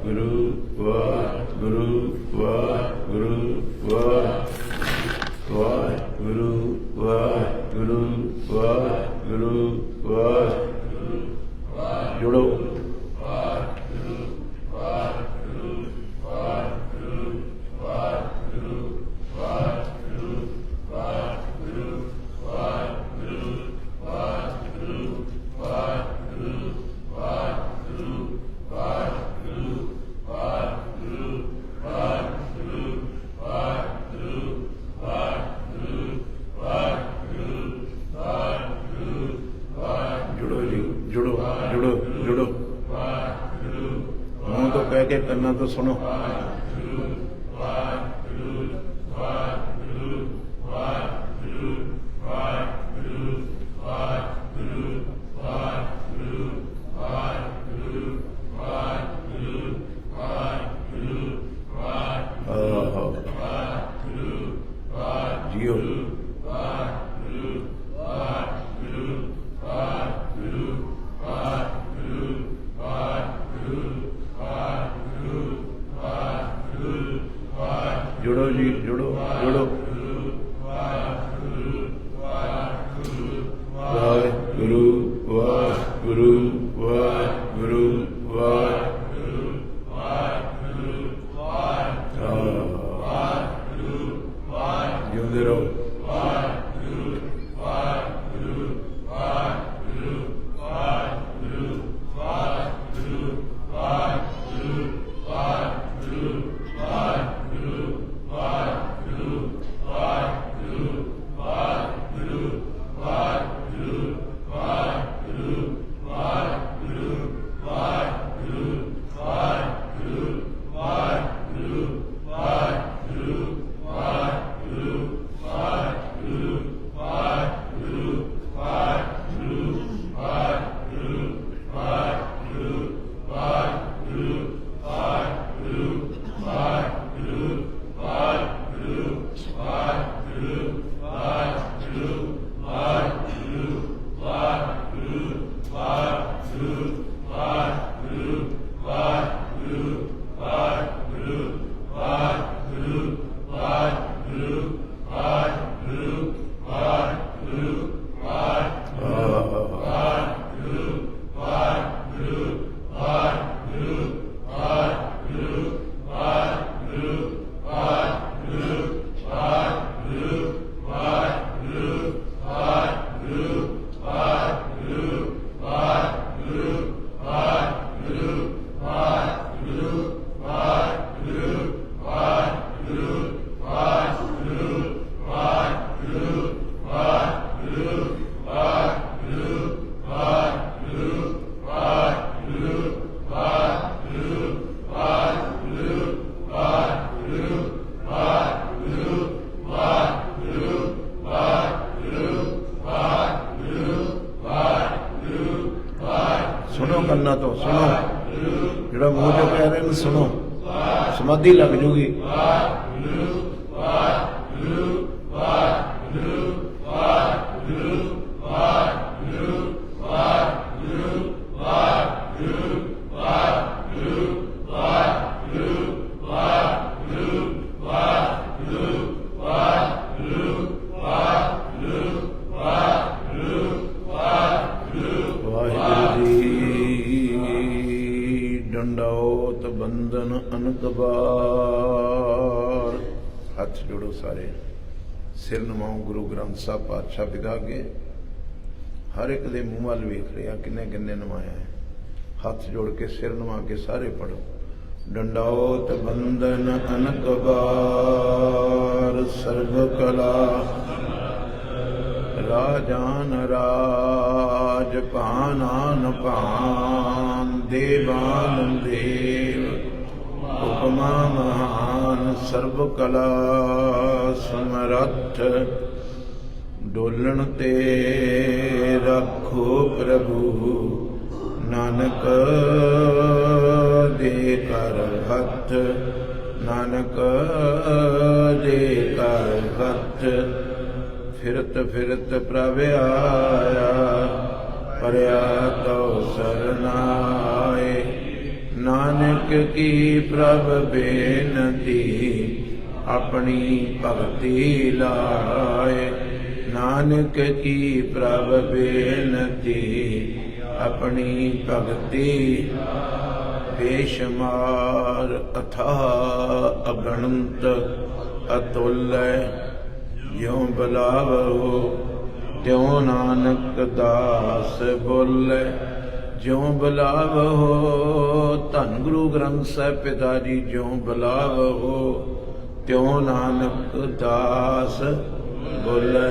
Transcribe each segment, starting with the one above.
ਵਾਹਿਗੁਰੂ ਵਾਹਿਗੁਰੂ ਵਾਹਿਗੁਰੂ ਵਾਹਿਗੁਰੂ ਵਾਹਿਗੁਰੂ ਵਾਹਿਗੁਰੂ ਵਾਹਿਗੁਰੂ ਜੁੜੋ के करना तो सुनो जियो जुड़ो जी जुड़ो जुड़ो वाहिगुरु वाहिगुरु वाहिगुरु वाहिगुरु जिਉਂਦੇ ਰਹੋ सुनो करना तो सुनो जरा मुंह जो कह रहे हैं सुनो समाधि लग जूगी दंडौत बंधन अनकबार हाथ जोड़ो सारे सिर नवाओ गुरु ग्रंथ साहब पातशाह पिता के हर एक दे मूँह वाल वेख रहा किन्ने किन्ने नवाया है हाथ जोड़ के सिर नवा के सारे पढ़ो दंडौत बंधन अनकबार सर्व कला राजान राज पानान पान देवान देव उपमा महान सर्व कला समरथ डोलन ते रखो प्रभु नानक दे कर हथ नानक दे कर हथ फिरत फिरत प्रभ आया परया तो सरनाए नानक की प्रभ बेनती अपनी भक्ति लाए। नानक की प्रभ बेनती अपनी भक्ति बेशुमार अथाह अगणंत अतुल्य। ज्यों बुलावो त्यों नानक दास बोले। ज्यों बुलावो धन गुरु ग्रंथ साहिब पिता जी ज्यों बुलावो त्यों नानक दास बोले।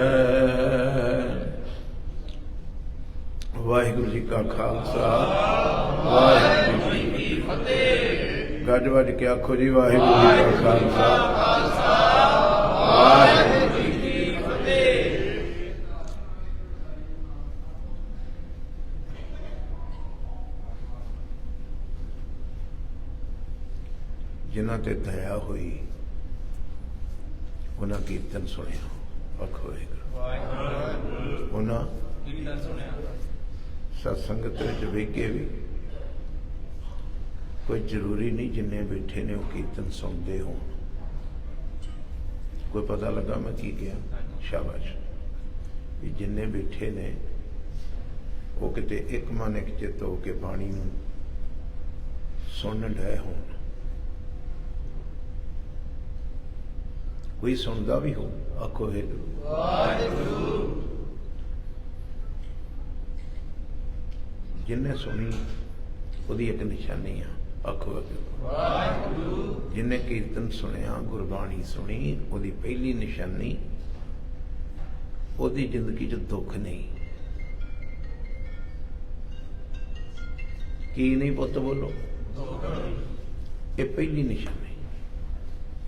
वाहिगुरु जी का खालसा वाहिगुरु जी की फतेह। गज वज के आखो जी वाहिगुरु जी का खालसा वाहिगुरु जी की फतेह। जिन्हां ते दया हुई उन्हां कीर्तन सुनिया। आखो वाहिगुरु। उन्हां कीर्तन सुनिया। सत्संगत विच बह के भी कोई जरूरी नहीं जिन्ने बैठे ने वो कीर्तन सुनते हो। कोई पता लगा मैं की गया? शाबाश। जिन्ने बैठे ने वो किते एक मन एक चित हो के बाणी नूं सुन डे हो। कोई सुनता भी हो। आखो वाहिगुरु। जिन्हें सुनी उसकी एक निशानी आ। आखो वाहिगुरु। जिन्हें कीर्तन सुनिया गुरबाणी सुनी उसकी पहली निशानी उसकी जिंदगी च दुख नहीं। की नहीं पुत बोलो? ये पहली निशानी।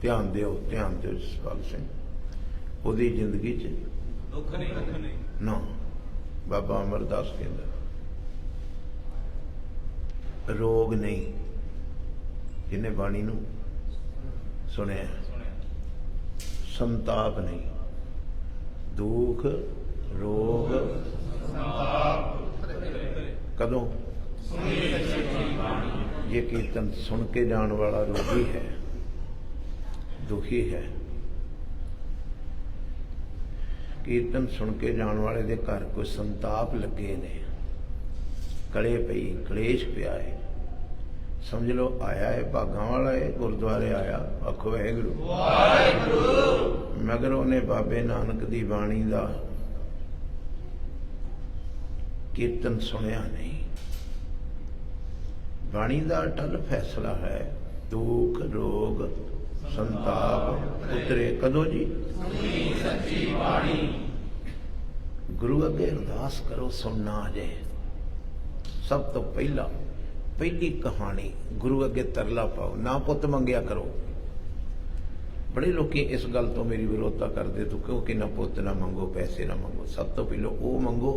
ध्यान दो जसपाल सिंह। उसकी जिंदगी च दुख नहीं ना। बाबा अमरदास कहता रोग नहीं। जिन्हें बाणी नूं सुनिया। संताप नहीं। दुख रोग कदों? ये कीर्तन सुन के जाने वाला रोगी है, दुखी है। कीर्तन सुन के जाने वाले दे घर कोई संताप लगे ने, कले पई, कलेश पिया है, समझ लो आया है भागां वाला है, गुरुद्वारे आया। आखो वाहिगुरु। मगर उन्हें बाबे नानक दी बाणी दा कीर्तन सुनिया नहीं। बाणी दा अटल फैसला है दुख रोग संताप उतरे कदों जी? सच्ची बाणी। गुरु अगे अरदास करो सुनना आ जाए। सब तो पहली कहानी गुरु अगे तरला पाओ, ना पुत मंगया करो। बड़े लोग इस गल तो मेरी विरोधता करते तो क्योंकि ना पुत ना मंगो, पैसे ना मंगो। सब तो पहले वो मंगो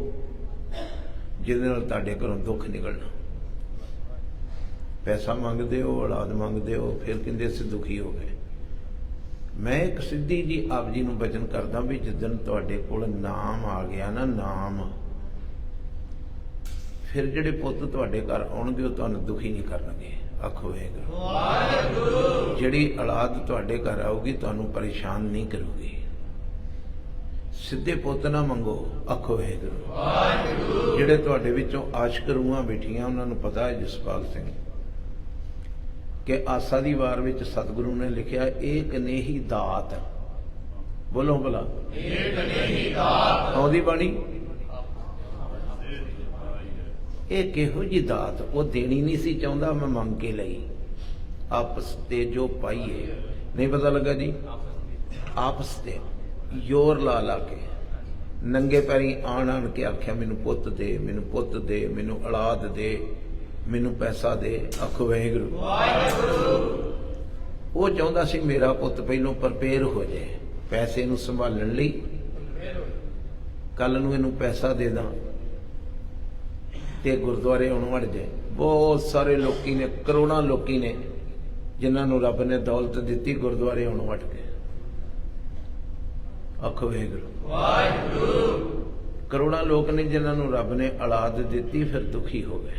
जिहदे नाल तुहाडे घरों दुख निकलना। पैसा मंगते हो, औलाद मंगते हो, फिर कहते असीं दुखी हो गए। मैं एक सिद्धि जी आप जी नूं बचन करदा भी जिदन तुहाडे कोल नाम आ गया ना, नाम, फिर जिहड़े पुत तुहाडे घर आउणगे ओह तुहानूं दुखी नहीं करनगे। आखो वाहिगुरू। जिहड़ी औलाद तुहाडे घर आऊगी तुहानूं परेशान नहीं करूगी। सीधे पुत ना मंगो। आखो वाहिगुरू। जिहड़े तुहाडे विचों आशिक रूहां बैठियां उन्हां नूं पता है जसपाल सिंह कि आसा दी वार विच सतगुरु ने लिखिया एक ने ही दात। बोलो भला एक ने ही दात। आउंदी बाणी ਇਹ ਕਿਹੋ ਜੀ ਦਾਤ ਉਹ ਦੇਣੀ ਨਹੀਂ ਸੀ ਚਾਹੁੰਦਾ, ਮੈਂ ਮੰਗ ਕੇ ਲਈ। ਆਪਸ ਤੇ ਜੋ ਪਾਈਏ, ਨਹੀਂ ਪਤਾ ਲੱਗਾ ਜੀ? ਆਪਸ ਤੇ ਜ਼ੋਰ ਲਾ ਕੇ ਨੰਗੇ ਪੈਰੀ ਆਣ ਕੇ ਆਖਿਆ ਮੈਨੂੰ ਪੁੱਤ ਦੇ, ਮੈਨੂੰ ਪੁੱਤ ਦੇ, ਮੈਨੂੰ ਔਲਾਦ ਦੇ, ਮੈਨੂੰ ਪੈਸਾ ਦੇ। ਆਖੋ ਵਾਹਿਗੁਰੂ। ਉਹ ਚਾਹੁੰਦਾ ਸੀ ਮੇਰਾ ਪੁੱਤ ਪਹਿਲੋਂ ਪ੍ਰਪੇਅਰ ਹੋ ਜਾਏ ਪੈਸੇ ਨੂੰ ਸੰਭਾਲਣ ਲਈ, ਕੱਲ ਨੂੰ ਇਹਨੂੰ ਪੈਸਾ ਦੇ ਦਾਂ ਤੇ ਗੁਰਦੁਆਰੇ ਆਉਣ ਵੜ ਜਾਏ। ਬਹੁਤ ਸਾਰੇ ਲੋਕੀ ਨੇ, ਕਰੋੜਾਂ ਲੋਕੀ ਨੇ ਜਿਨ੍ਹਾਂ ਨੂੰ ਰੱਬ ਨੇ ਦੌਲਤ ਦਿੱਤੀ, ਗੁਰਦੁਆਰੇ ਆਉਣ ਵੜ ਗਏ। ਆਖੋ ਵਾਹਿਗੁਰੂ। ਕਰੋੜਾਂ ਲੋਕ ਨੇ ਜਿਨ੍ਹਾਂ ਨੂੰ ਰੱਬ ਨੇ ਔਲਾਦ ਦਿੱਤੀ, ਫਿਰ ਦੁਖੀ ਹੋ ਗਏ।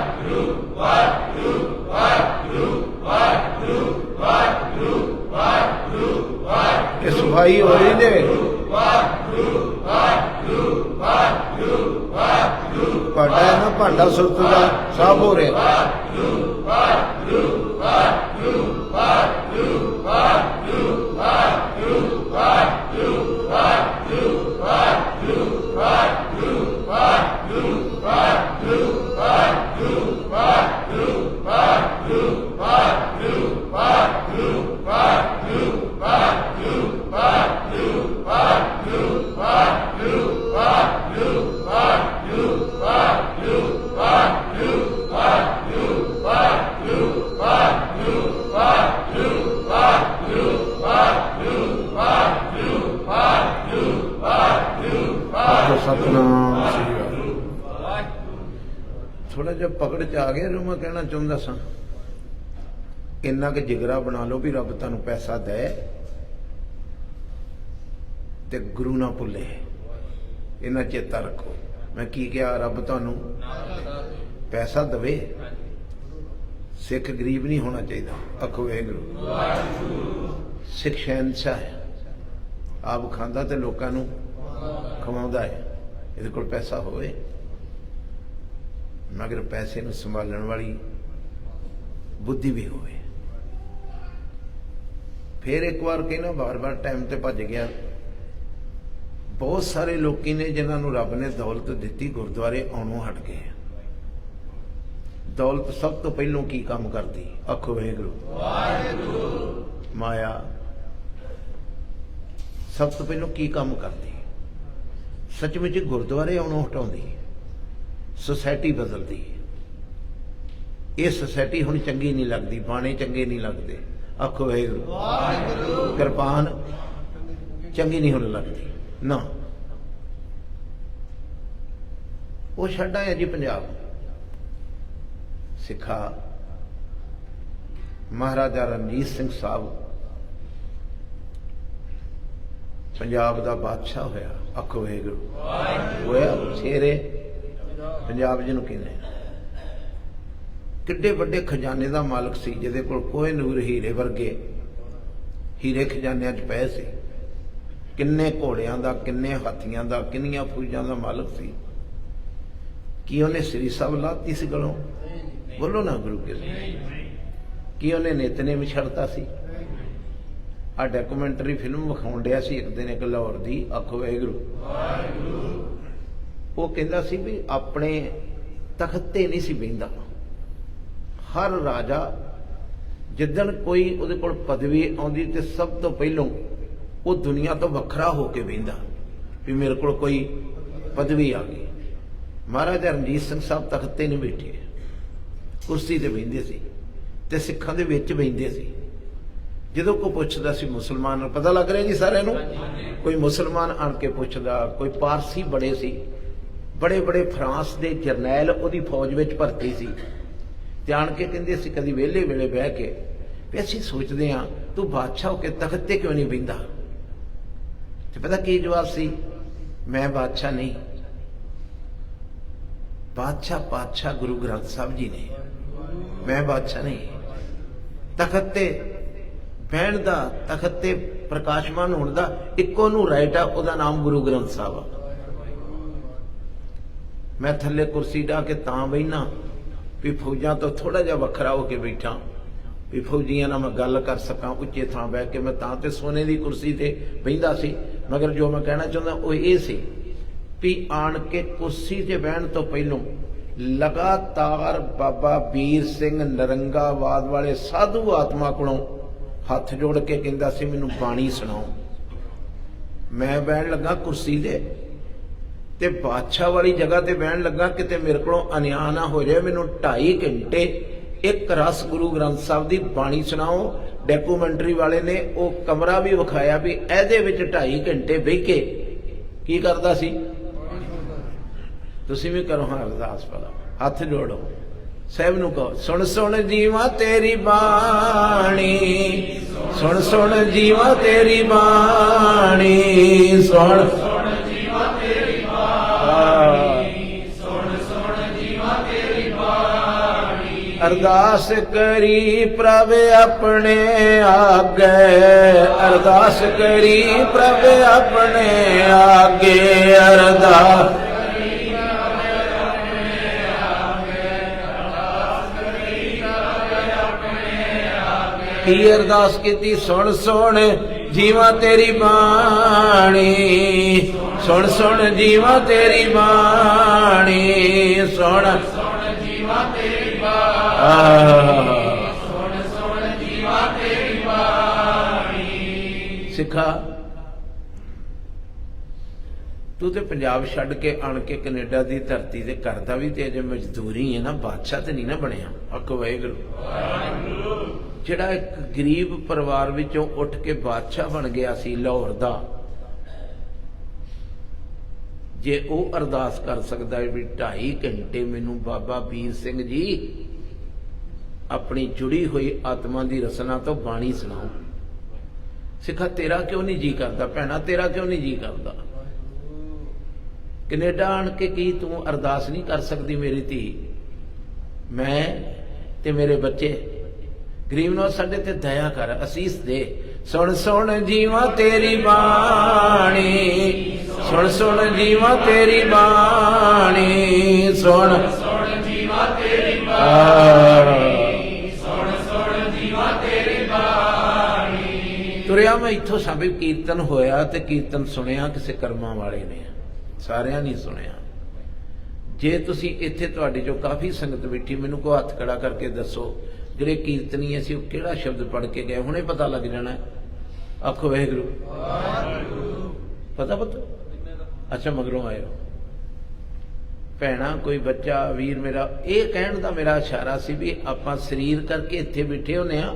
ये सफाई हो रही जे भांडा है ना, भांडा सुरत का साफ हो रहा। सतनाम श्री वाहिगुरू। थोड़ा जहा पकड़ च आ गया जो मैं कहना चाहता सा, इन्ना कि जिगरा बना लो भी रब तुहानू पैसा दे ते गुरु ना भुले। इन्ना चेता रखो। मैं की कहा, रब तुहानू पैसा दवे, सिख गरीब नहीं होना चाहिए। आखो वाहिगुरू। सिख शहनशाह है, आप खांदा ते लोकां नू खवाउंदा है। इहदे कोल पैसा होवे मगर पैसे नू संभालण वाली बुद्धि भी होवे। फिर एक बार कहना बार बार टाइम ते भज गया। बहुत सारे लोकी ने जिन्होंने रब ने दौलत दी, गुरुद्वारे आउणों हट गए। दौलत सब तो पहलों की काम करती? आखो वाहिगुरू। माया सब तो पहलों की काम करती? सचमुच गुरुद्वारे आउणों हटाउंदी, सोसाइटी बदलती। ये सोसाइटी हुण चंगी नहीं लगती, बाणे चंगे नहीं लगते। आखो वाहिगुरू। किरपान चंगी नहीं होने लगती ना। वो छड्ड आया जी पंजाब। सिखा महाराजा रणजीत सिंह साहब पंजाब का बादशाह होया। आखो वाहिगुरू। होया शेरे पंजाब जिन्हों कहने। किड्डे वड्डे खजाने का मालक सी, जिहदे कोल कोहिनूर हीरे वर्गे हीरे खजानियां च पए सी। किन्ने घोड़ियां दा, किन्ने हाथियां दा, किन्नियां फौजां दा मालक सी। की उन्हें श्री साहब लाती सी गलों? बोलो ना गुरु के। की उन्हें नितनेम छड़ता सी? आ डॉक्यूमेंटरी फिल्म विखाउण डिया सी एक दिन एक लाहौर दी। आखो वाहिगुरू। वो कहंदा सी भी अपने तख्त ते नहीं सी बहिंदा। हर राजा जिदन कोई उहदे कोल पदवी आउंदी ते सब तो पहलों वो दुनिया तो वखरा होके बहिंदा भी मेरे कोल कोई पदवी आ गई। महाराजा रणजीत सिंह साहब तख्त ते नहीं बैठे, कुर्सी ते बहिंदे सी ते सिखां दे विच बहिंदे सी। जो कोई पुछदा सी मुसलमान, पता लग रहा जी सारे नूं, कोई मुसलमान आन के पुछदा, कोई पारसी बड़े सी, बड़े बड़े फ्रांस के जरनैल उहदी फौज में भर्ती सी। ते आन के कहंदे सी कदी वेले वेले बह के भी असीं सोचदे हां तू बादशाह होके तख्त ते क्यों नहीं बहिंदा? ते पता की जवाब सी? मैं बादशाह नहीं, बादशाह पातशाह गुरु ग्रंथ साहब जी ने। मैं बादशाह नहीं। तख्त ते बहन का, तख्त ते प्रकाशमान होने का इक्को नूं राइट आ, उहदा नाम गुरु ग्रंथ साहब आ। मैं थले कुर्सी ढा के तां बहना भी फौजां तो थोड़ा जिहा वखरा होके बैठा, भी फौजियां नाल मैं गल कर सकां उच्चे थां बह के। मैं तां ते सोने की कुर्सी ते बहिंदा सी, मगर जो मैं कहना चाहता वो ये सी भी आन के कुर्सी ते बहन तो पहलों लगातार बाबा वीर सिंह नरंगाबाद वाले साधु आत्मा कोलों हाथ जोड़ के कहंदा सी मैनूं बाणी सुणाओ। मैं बहन लगा कुर्सी ते बादशाह वाली जगह ते बहन लगा किते मेरे को अन्याय ना हो जाए। मैनूं 2.5 घंटे एक रस गुरु ग्रंथ साहब की बाणी सुनाओ। डॉक्यूमेंटरी वाले ने वो कमरा भी विखाया भी एहदे विच 2.5 घंटे बह के की करदा सी। तुसीं भी करो हाँ अरदास भला, हाथ जोड़ो, साहब नूं कहो सुन सुन जीवा तेरी बाणी, सुन सुन जीवा तेरी बाणी, सुन सुन जीवा तेरी बाणी, सुन सुन जीवा तेरी बाणी। अरदास करी प्रभ अपने आगे, अरदास करी प्रभ अपने आगे, अरदास की अरदास की सुन सुन जीवा तेरी बाणी, सुन सुन जीवा तेरी बाणी, सुन जीवा तेरी बाणी, सुन जीवा तेरी बाणी। सिखा तू तो पंजाब छड्ड के आण के कनेडा की धरती से करता भी तो अजे मजदूरी है ना, बादशाह तो नहीं ना बनया। आखो वाहिगुरू। जिहड़ा एक गरीब परिवार विचों उठ के बादशाह बन गया सी लाहौर दा, जे वो अरदास कर सकता है भी 2.5 घंटे मैनू बाबा वीर सिंह जी अपनी जुड़ी हुई आत्मा की रसना तो बाणी सुनाओ। सिखा तेरा क्यों नहीं जी करता, भैणा तेरा क्यों नहीं जी करता? कनेडा आण के की तू अरदास नहीं कर सकती मेरी धी? मैं ते मेरे बच्चे गरीब नवाज साडे ते दया कर, असीस दे। सुन सुन जीवा तेरी बाणी, सुन सुन जीवा तेरी बाणी, सुन जीवा तेरी बाणी, सुन जीवा तेरी बाणी। तुरिया मैं इत्थों सब कीर्तन होया ते कीर्तन सुनिया किसी कर्मां वाले ने, सारियां नहीं सुनिया। जे तुसी इत्थे तुहाडे चों काफ़ी संगत बैठी, मैनूं को हत्थ खड़ा करके दसो ਜਿਹੜੇ ਕੀਰਤਨੀ ਅਸੀਂ ਉਹ ਕਿਹੜਾ ਸ਼ਬਦ ਪੜ੍ਹ ਕੇ ਗਏ, ਹੁਣੇ ਪਤਾ ਲੱਗ ਜਾਣਾ। ਆਖੋ ਵਾਹਿਗੁਰੂ। ਪਤਾ ਅੱਛਾ ਮਗਰੋਂ ਆਇਓ ਭੈਣਾ, ਕੋਈ ਬੱਚਾ ਵੀਰ ਮੇਰਾ, ਇਹ ਕਹਿਣ ਦਾ ਮੇਰਾ ਇਸ਼ਾਰਾ ਸੀ ਵੀ ਆਪਾਂ ਸਰੀਰ ਕਰਕੇ ਇੱਥੇ ਬੈਠੇ ਹੁੰਦੇ ਆ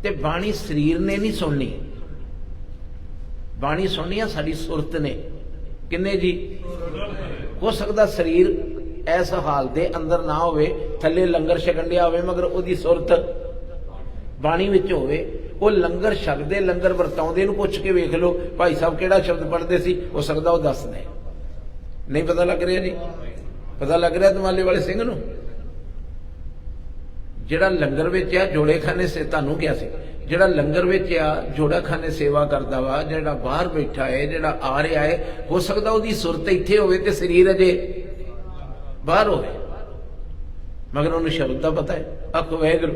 ਤੇ ਬਾਣੀ ਸਰੀਰ ਨੇ ਨਹੀਂ ਸੁਣਨੀ, ਬਾਣੀ ਸੁਣਨੀ ਆ ਸਾਡੀ ਸੁਰਤ ਨੇ। ਕਿੰਨੇ ਜੀ? ਹੋ ਸਕਦਾ ਸਰੀਰ इस हाल दे अंदर ना होवे, थले लंगर छकन दिया होवे, मगर ओदी सुरत बाणी विच होवे। वो लंगर छकदे लंगर वरताउंदे नूं पुछ के वेख लो भाई साहब किहड़ा शब्द पढ़दे सी, हो सकदा वो दस दे। नहीं पता लग रहा जी? पता लग रहा दमाले वाले सिंह नूं? जिहड़ा लंगर विच आ जोड़े खाने से तुहानूं किहा सी, जिहड़ा लंगर विच आ जोड़ा खाने सेवा करदा वा, जिहड़ा बाहर बैठा है, जिहड़ा आ रहा है, हो सकदा ओदी सुरत इत्थे होवे ते शरीर अजे बाहर हो, मगर उन्हें शब्द का पता है। आखो वाहिगुरू।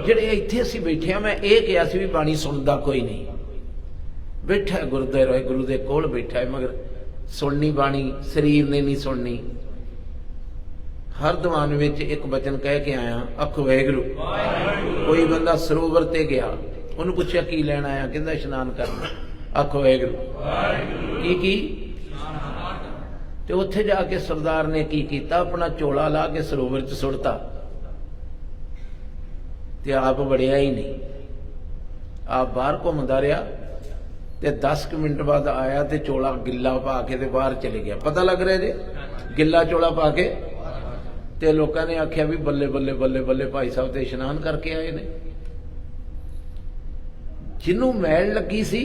जिहड़े इत्थे असीं बैठे, मैं ये कहा सी भी बाणी सुनदा कोई नहीं, बैठा है गुरुद्वारे गुरु दे कोल बैठा है, मगर सुननी बाणी शरीर ने नहीं सुननी। हर दीवान विच एक बचन कह के आया। आखो वाहिगुरू। कोई बंदा सरोवर ते गया, उन्होंने पूछा की लैन आया, कहंदा इशनान करना। आखो वाहिगुरू। की ते उत्थे जाके सरदार ने की कीता, अपना चोला ला के सरोवर च सुटता ते आप वड़िया ही नहीं। आप बाहर घूमदा रहा ते 10 मिनट बाद आया ते चोला गिला पा के ते बाहर चले गया। पता लग रहा जे गिला चोला पा के ते लोगों ने आख्या भी बल्ले बल्ले बल्ले बल्ले भाई साहब ते इशनान करके आए ने। जिन्हों मैल लगी सी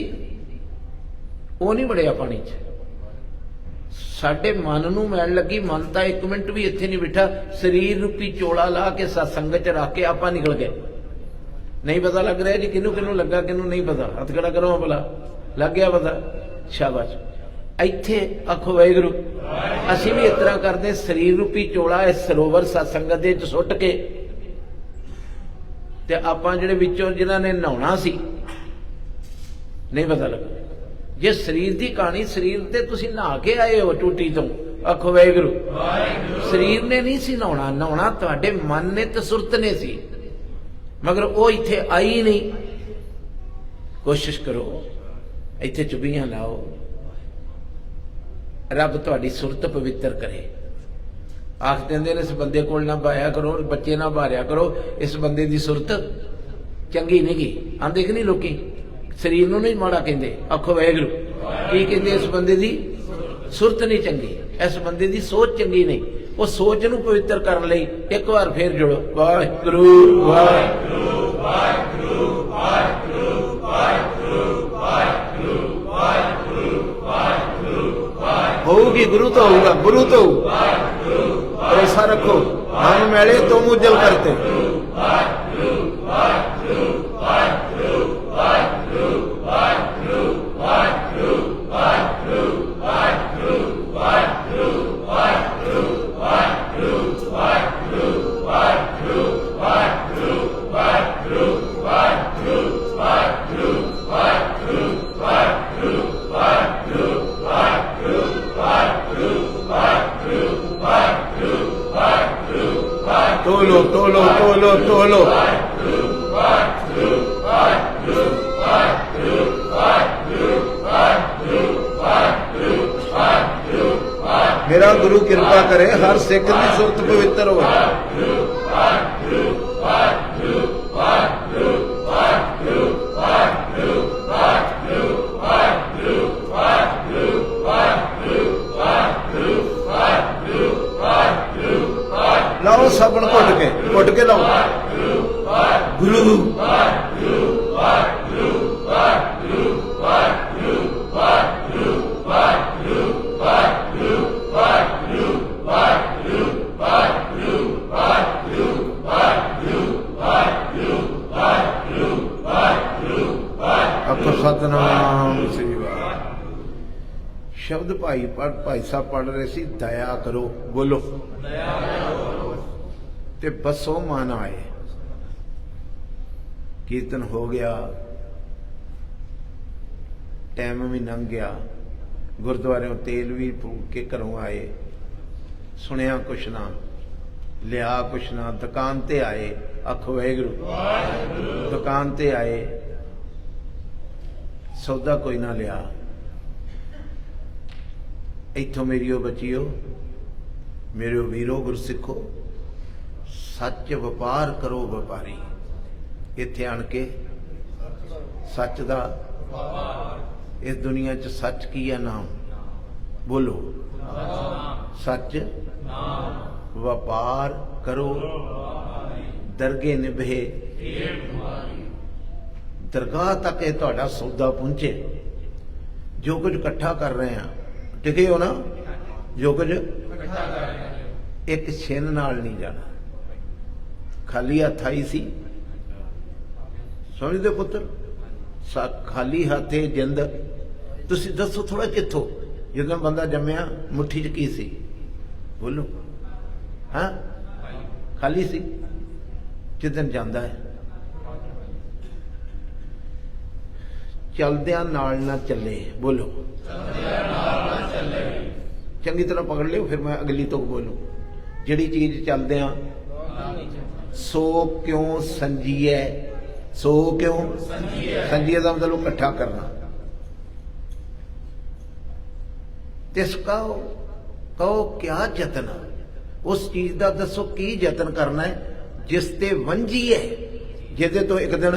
वो नहीं वड़िया पानी च। साडे मन नूं मैल लगी, मन तो 1 मिनट भी इत्थे नहीं बैठा, शरीर रूपी चोला ला के सत्संग च रख के आपां निकल गए। नहीं पता लग रहा जी किनू किनू लगा, किनू नहीं पता? हथ खड़ा करो भला, लग गया पता? शाबाश। इत्थे आखो वाहिगुरू। असीं भी इस तरह करते, शरीर रूपी चोला इस सरोवर सत्संग दे च सुट के ते आपां जिहड़े विचों जिन्हां ने नहाउणा सी नहीं पता लगा। जे शरीर की कहानी, शरीर ते तुसीं नहा के आए हो टूटी तो। आखो वाहिगुरू। शरीर ने नहीं सी नहाउणा, नहाउणा तुहाडे मन ने ते सुरत ने सी, मगर वो इत्थे आई नहीं। कोशिश करो, इत्थे चुभियां लाओ, रब तुहाडी सुरत पवित्र करे। आख देंदे ने इस बंदे कोल ना बाया करो, बच्चे ना बारिया करो, इस बंदे की सुरत चंगी नहीं गी। आंदे कि नहीं लोकी? शरीर नूं नहीं माड़ा कहंदे। आखो वाहिगुरू। की कहंदे? इस बंदे की सुरत नहीं चंगी, इस बंदे की सोच चंगी नहीं। वो सोच नूं पवित्र करने लई एक बार फिर जुड़ो। वाहिगुरू वाहिगुरू वाहिगुरू वाहिगुरू वाहिगुरू वाहिगुरू वाहिगुरू वाहिगुरू। होगी गुरु तो होगा, गुरु तो भरोसा रखो। हम मैले तुम उज्जवल करते। तोलो तोलो तोलो तोलो। मेरा गुरु कृपा करे हर सिख की सुरत पवित्र हो। लाओ सबन घुट के लाओ। गुरु सतनाम श्री वाहिगुरू। शब्द भाई साहब पढ़ रहे सी, दया करो बोलो ते बसो मन आए। कीर्तन हो गया, टाइम भी लंघ गया, गुरुद्वारे तेल भी फूक के घरों आए, सुनिया कुछ ना, लिया कुछ ना, दुकान ते आए, आखो वाहिगुरू, दुकान ते आए, सौदा कोई ना लिया। इथों मेरियो बचियो, मेरे वीरो गुरसिखो, सच व्यापार करो व्यापारी। इत्थे आन के सच दा, इस दुनिया च सच की है नाम बोलो, सच व्यापार करो, दरगे निभे, दरगाह तक ये तुहाडा सौदा पहुंचे। जो कुछ इकट्ठा कर रहे हैं, टिके हो ना, जो कुछ एक छिन नाल नहीं जाना। खाली हथ आई सी, समझते पुत्र, खाली हाथे जिंद। तुसी दसो थोड़ा कित्थों, जदों बंदा जम्मिया मुट्ठी च की सी बोलो, हाँ खाली सी। जिदन जांदा है चलदियां नाल ना चले बोलो, चंगी तरह पकड़ लियो, फिर मैं अगली तो बोलूं। जिहड़ी चीज चलदियां सो क्यों संजीए, सो क्यों संजीए का मतलब इकट्ठा करना। तिसका कहो क्या जतन, उस चीज का दसो की जतन करना है जिसते वंजी है, जिदे तो एक दिन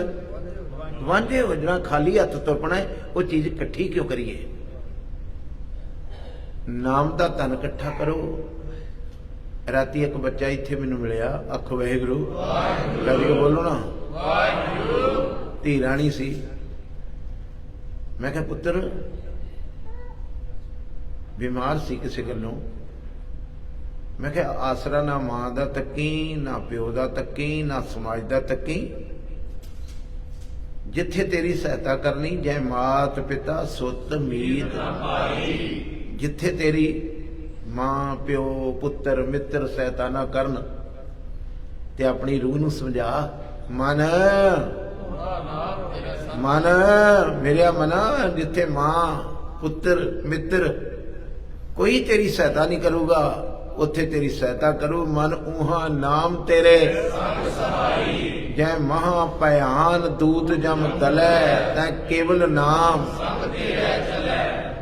वांझे हो जाना, खाली हथ तुरपना है। वो चीज इकट्ठी क्यों करिए? नाम का धन इकट्ठा करो। राती एक बच्चा इत्थे मैनू मिलिया, आखो वाहिगुरू, कभी बोलो ना, धी राणी सी। मैं कहा पुत्र बीमार सी किसी गलों। मैं कहा आसरा ना मां दा तकी, ना प्यो दा तकी, ना समाज दा तकी। जिथे तेरी सहायता करनी, जय मात पिता सुत मीत। जिथे तेरी मां प्यो पुत्र मित्र सहायता ना करन, ते अपनी रूह नूं समझा, मन मन मेरे मना, जिथे मां पुत्र मित्र कोई तेरी सहायता नहीं करूगा, उथे तेरी सहायता करू। मन ऊहा नाम तेरे, जय महा भयान दूत जम तलै, तै केवल नाम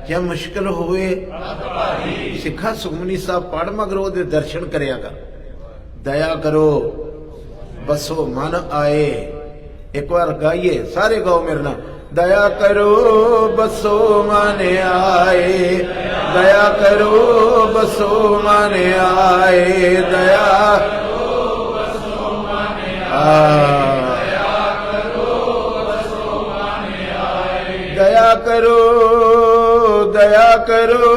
जब मुश्किल होए। सिखा सुखमनी साहब पढ़ मगर ओदे दर्शन करिया कर। दया करो बसो मन आए। एक बार गाइए, सारे गाओ मेरे नाम। दया करो बसो मन आए, दया करो बसो मन आए, दया दया करो, दया करो,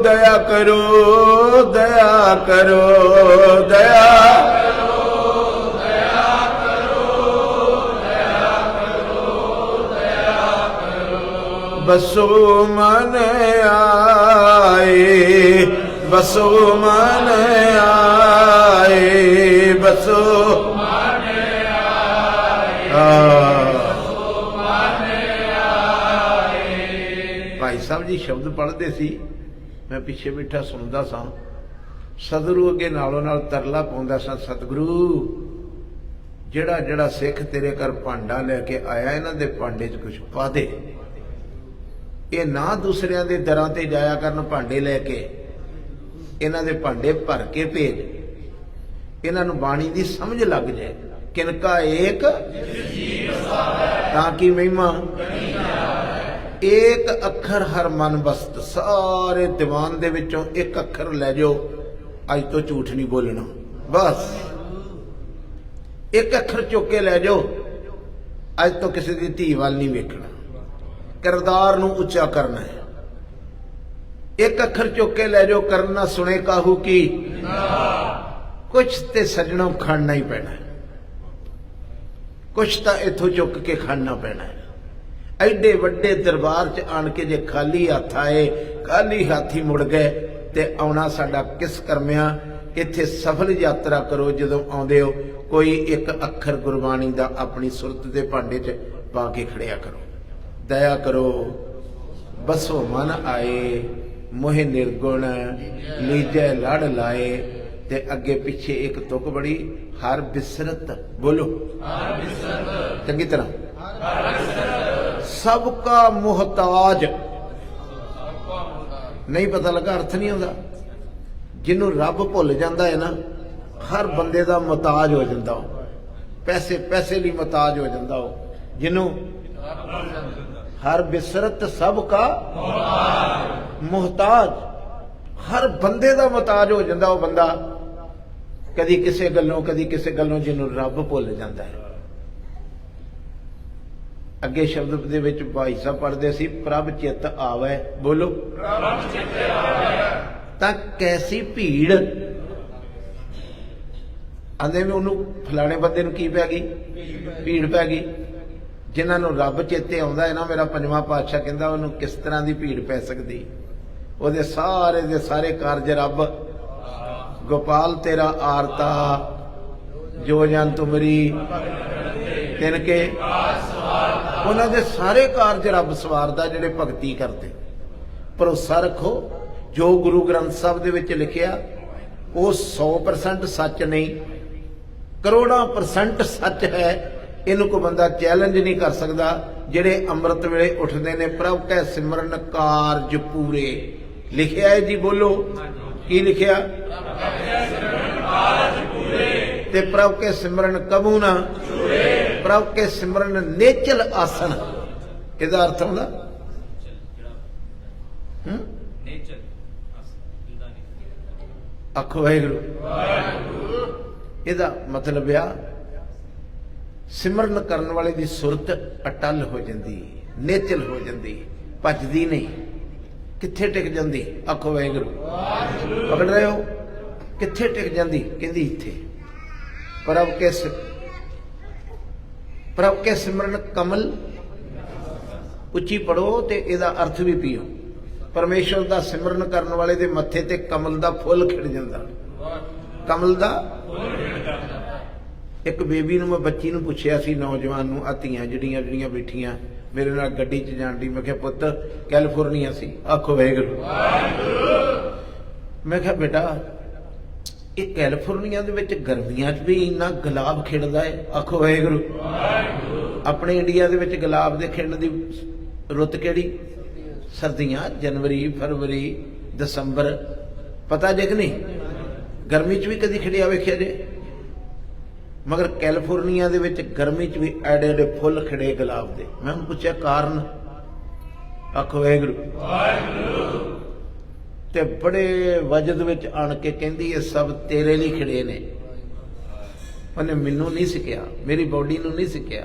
दया करो, दया करो, दया बसो मन आए, बसो मन आए, बसो मन आए। भाई साहब जी शब्द पढ़ते सी, मैं पिछे बैठा सुनता सा। सदगुरु अगे नालों नाल तरला पाउंदा सा, सतगुरु जिहड़ा जिहड़ा सिख तेरे घर भांडा लैके आया, इन्हां दे भांडे च कुछ पा दे। ये ना दूसरिया के दरां ते जाया करन भांडे लैके, इन्हां दे भांडे भर के भेज, इन्हां नूं बाणी दी समझ लग जाए। किनका एक ताकि महिमा, एक अखर हर मन बसत। सारे दीवान दे विचों एक अखर लै जाओ, अज तो झूठ नहीं बोलना, बस एक अखर चुक के लै जाओ, अज तो किसी की धी वाल नहीं वेखना। किरदार नूं उच्चा करना है। एक अखर चुक के लै जाओ, करना सुने काहू की, कुछ ते सजणों खाना ही पैना है, कुछ तो इथों चुक के खाना पैना है। एडे वड्डे दरबार च आन के जे खाली हथ आए, खाली हाथ ही मुड़ गए ते आउणा साडा किस करमिया। इत्थे सफल यात्रा करो, जदों आउंदे हो कोई एक अखर गुरबाणी दा अपनी सुरत दे भांडे च पा के खड़िया करो। दया करो बसो मन आए, मोहे निर्गुण लीजै लड़ लाए। ते अगे पिछे एक तुक बड़ी, हर बिसरत, बोलो चंगी तरह, सबका मुहताज। नहीं पता लगा, अर्थ नहीं आता। जिन्हों रब भुल जाता है ना, हर बंदे का मुहताज हो जाता हो, पैसे पैसे लिए मुहताज हो जाता हो। जिन्हों हर बिसरत सबका मुहताज, हर बंदे का मुहताज हो जाता वो बंदा, कदी किसी गलों कदी किसी गलों, जिन्हों रब भुल जाता है। अगे शब्द दे विच भाई साहब पढ़ते सी, प्रभ चित आवे, बोलो तां कैसी भीड़। आंदे में उन्होंने फलाने बंदे नूं की पै गई, भीड़ पै गई। जिन्होंने रब चेते आउंदा है ना, मेरा पंजवां पातशाह कहंदा उन्होंने किस तरह की भीड़ पै सकती। उहदे सारे दे सारे कारज रब, गोपाल तेरा आरता जो जन तुमरी तिनके, उन्होंने सारे कारज रब सवारदा जिहड़े भगती करते। भरोसा रखो जो गुरु ग्रंथ साहब दे विच लिखिया वो 100% सच नहीं, करोड़ां% सच है। इनू कोई बंदा चैलेंज नहीं कर सकता। जिहड़े अमृत वेले उठते ने, प्रभ कै सिमरन कारज पूरे, लिखिया है जी, बोलो की लिखिया, ते प्रभ के सिमरन कबू ना, प्रभ के सिमरन नेचल आसन। इहदा अर्थ होंदा आखो वाहिगुरू। इहदा मतलब आ सिमरन करने वाले की सुरत अटल हो जाती, नेचल हो जाती, भजदी नहीं, कित्थे टिक जाती। आखो वाहिगुरू, पकड़ रहे हो, कित्थे टिक जाती, कहंदी इत्थे। प्रभ के सिमरन कमल, उच्ची पढ़ो ते इहदा अर्थ भी पियो। परमेश्वर का सिमरन करने वाले दे मत्थे ते कमल का फुल खिड़ जाता। कमल का एक बेबी नूं, मैं बच्ची नूं पुछया सी, नौजवान नूं, आ धीआं जिहड़ियां जिहड़ियां बैठियां मेरे नाल गड्डी च जाण दी, मैं कहा पुत्त कैलीफोर्निया सी। आखो वाहिगुरू। मैं कहा बेटा ये कैलीफोर्निया दे विच गर्मियां च भी इन्ना गुलाब खिड़दा है। आखो वाहिगुरू। अपने इंडिया दे विच गुलाब दे खिड़न दी रुत किहड़ी? सर्दियां, जनवरी फरवरी दसंबर, पता जे कि नहीं? गर्मी च भी कदी खिड़िया वेखिया जे? मगर कैलीफोर्निया दे विच गर्मी च भी एडे एडे फुल खिड़े गुलाब दे। मैं उन्हें पूछा कारण? आखो वाहिगुरू। ते बड़े वजद विच आण के कहंदी ये सब तेरे लिए खिड़े ने। उन्हें मैनू नहीं सिक्या, मेरी बॉडी नू नहीं सिक्या।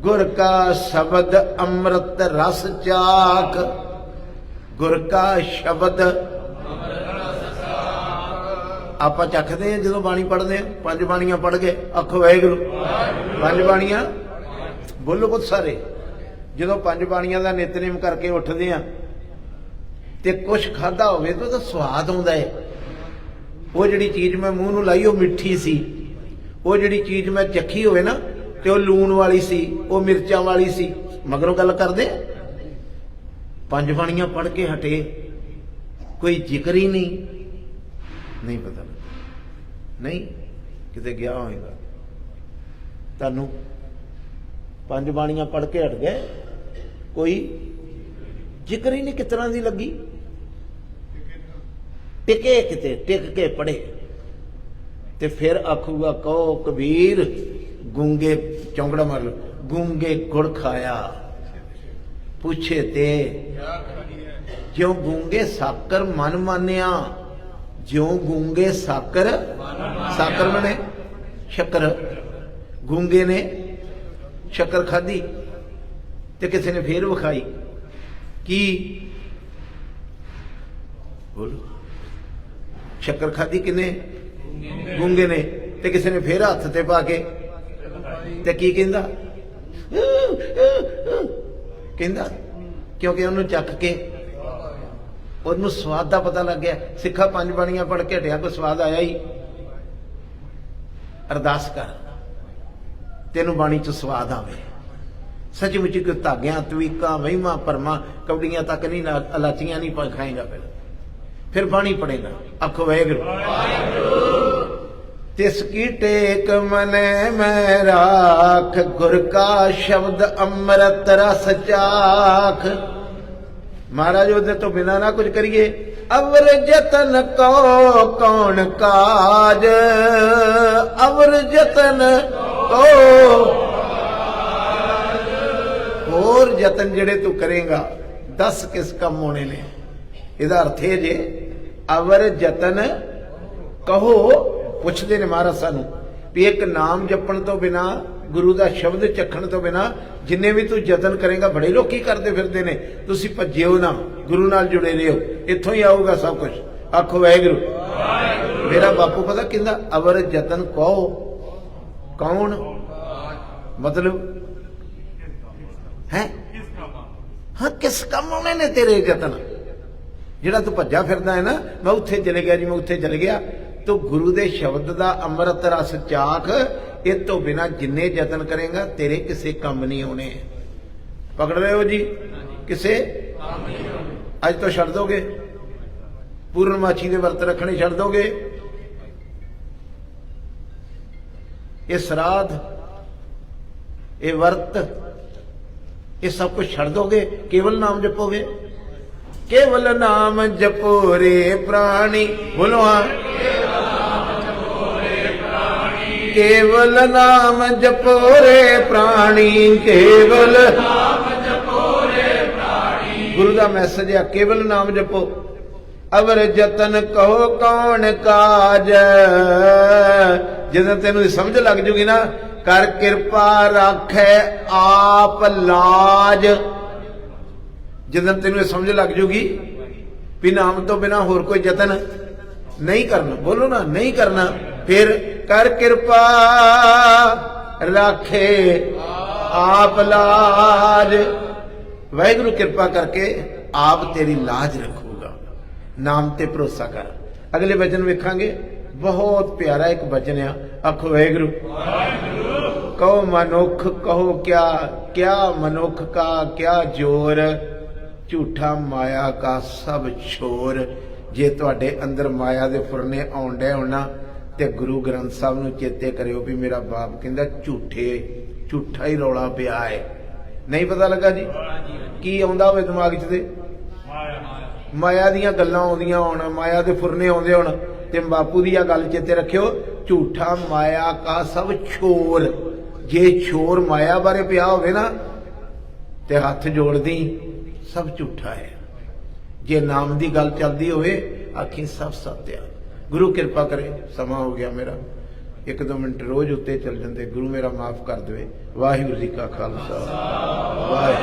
गुर का शब्द अमृत रस चाख, गुर का शब्द आप चखते हैं जो बाणी पढ़ते हैं। 5 बाणियां पढ़ के आखो वाहिगुरू। 5 बाणियां बोलो बहुत सारे। जो 5 बाणियां का नितनेम करके उठते हैं तो कुछ खाधा होवे तो स्वाद आता है। वो जी चीज़ मैं मूँह नूं लाई वो मिठी सी, वो जी चीज़ मैं चखी होवे ना तो लूण वाली सी, वो मिर्चां वाली सी। मगरों गल करदे 5 बाणियां पढ़ के हटे, कोई जिक्र ही नहीं पता नहीं किते गया होएगा। तुहानूं 5 बाणियां पढ़ के हट गए, कोई जिक्र ही नहीं किस तरह की लगी। टिके किते टिक के पढ़े ते फिर आखूगा कहो कबीर गूंगे चौंकड़ा मार लो, गूंगे गुड़ खाया पूछे ते ज्यों गूंगे साकर मन मानिया, ज्यों गूंगे साकर, साकर बने शक्कर, गूंगे ने शक्कर खाधी ते किसी ने फिर विखाई की बोलो शक्कर खाधी किने गूंगे ने ते किसी ने फिर हाथ ते पा के ते की कहंदा कहंदा क्योंकि उन्होंने चख के उन्होंने स्वाद का पता लग गया। सिखा 5 बाणियां पढ़ के हटिया कोई स्वाद आया ही। अरदास कर तेनों बाणी च स्वाद आवे। सचमुची कोई धागियां तवीका वहीमा भरमा कौड़ियां तक नहीं इलाचियां नहीं खाएगा। फिर बाणी पढ़ेगा। आखो वाहिगुरू। तिसकी टेक मने मैं राख, गुर का शब्द अमृत रस चाख। महाराज उहदे तो बिना ना कुछ करिए। अवर जतन को कौन काज, अवर जतन को होर जतन जेड़े तू करेगा 10 किस कम होने ने। इहदा अर्थ है जे अवर जतन कहो पुछते ने महाराज सानू भी एक नाम जपण तो बिना, गुरु का शब्द चखण तो बिना जिन्ने भी तू जतन करेगा। बड़े लोग की करते फिरते ने, तुसी भज्जिओ ना, गुरु नाल जुड़े रहो, इत्थों ही आऊगा सब कुछ। आखो वाहिगुरू। मेरा बापू पता कहंदा अवर जतन कहो कौन, मतलब है हाँ किस काम आने ने तेरे जतन। जिहड़ा तू भज्जा फिरदा है ना, मैं उत्थे चले गया जी, मैं उत्थे चले गया। तो गुरु दे शब्द दा अमृत रस चाख, इस तो बिना जिन्ने जतन करेगा तेरे किसे काम नहीं आने। पकड़ रहे हो जी? किसे अज तो छड़ दोगे, पूर्णमासी के वर्त रखने छड़ दोगे, ये श्राद्ध ये वर्त ये सब कुछ छड़ दोगे, केवल नाम जपोगे। केवल नाम जपो रे प्राणी, बोलो हाँ। केवल नाम जपो रे प्राणी, केवल नाम जपो रे प्राणी। गुरु का मैसेज है केवल नाम जपो। अवर जतन कहो कौन काज। जिदा तेन समझ लग जूगी ना, कर कृपा राखे आप लाज। जिदन तेन समझ लग जूगी भी नाम तो बिना होर कोई जतन नहीं करना, बोलो ना नहीं करना, फिर कर कृपा राखे आप लाज। वाहिगुरु कृपा करके आप तेरी लाज रखूगा। नाम ते भरोसा कर। अगले वचन वेखांगे, बहुत प्यारा एक वचन है। आखो वाहिगुरू। कहो मनुख कहो क्या, क्या मनुख का क्या जोर, झूठा माया का सब छोर। जे तुहाडे अंदर माया दे फुरने आउण डे होना ते गुरु ग्रंथ साहब नूं चेते करियो भी मेरा बाप कहंदा झूठा ही रौला पिया है। नहीं पता लगा जी की आउंदा होवे दिमाग च ते माया दीयां गल्लां आउंदियां होण, माया दे फुरने आउंदे होण ते बापू दी गल चेते रखियो, झूठा माया का सब छोर। जे छोर माया बारे पिया होवे ना ते हथ जोड़ दी, सब झूठा है। जे नाम की गल चलती होवे आखी सब सत्य। गुरु कृपा करे, समा हो गया मेरा। एक दो मिनट रोज उत्ते चल जाते, गुरु मेरा माफ कर दे। वाहिगुरू जी का खालसा वाहिगुरू।